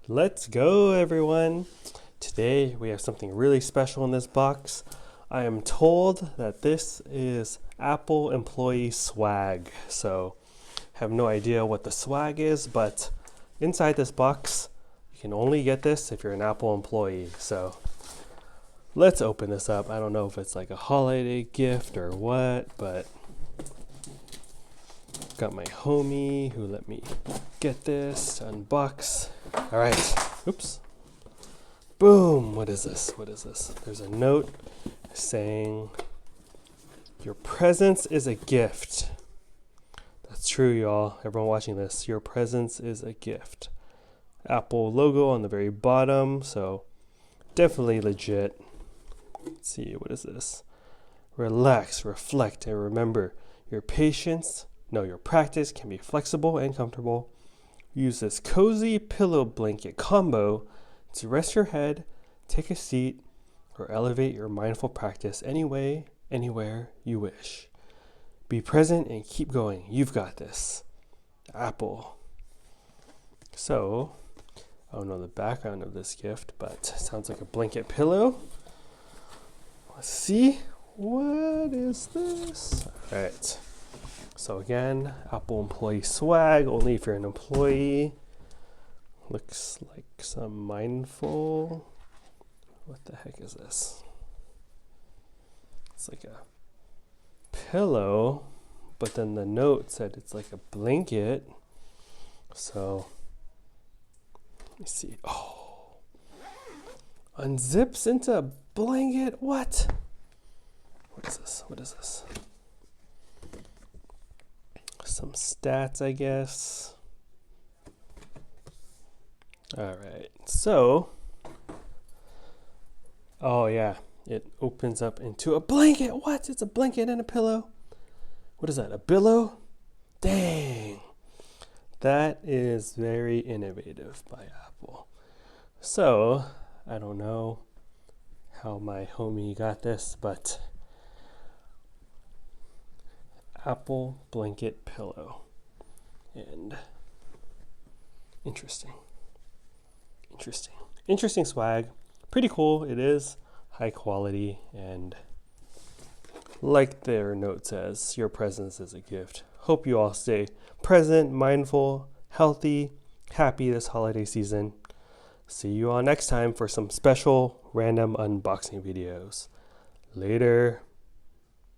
Let's go, everyone. Today we have something really special in this box. I am told that this is Apple employee swag. So, have no idea what the swag is, but inside this box, you can only get this if you're an Apple employee. So, let's open this up. I don't know if it's like a holiday gift or what, but got my homie who let me get this to unbox. All right. Oops. Boom. What is this? What is this? There's a note saying, your presence is a gift. That's true, y'all. Everyone watching this, your presence is a gift. Apple logo on the very bottom, so definitely legit. Let's see, what is this? Relax, reflect, and remember, your practice can be flexible and comfortable. Use this cozy pillow blanket combo to rest your head, take a seat, or elevate your mindful practice any way, anywhere you wish. Be present and keep going. You've got this. Apple. So, I don't know the background of this gift, but sounds like a blanket pillow. Let's see. What is this? All right. So again, Apple employee swag, only if you're an employee. Looks like some mindful. What the heck is this? It's like a pillow, but then the note said it's like a blanket. So, let me see. Oh, unzips into a blanket. What? What is this? What is this? Some stats, I guess. All right. So, oh yeah, it opens up into a blanket. What? It's a blanket and a pillow. What is that? A billow? Dang. That is very innovative by Apple. So, I don't know how my homie got this, but Apple blanket pillow. And interesting swag. Pretty cool. It is high quality, and like their note says, your presence is a gift. Hope you all stay present, mindful, healthy, happy this holiday season. See you all next time for some special random unboxing videos. Later.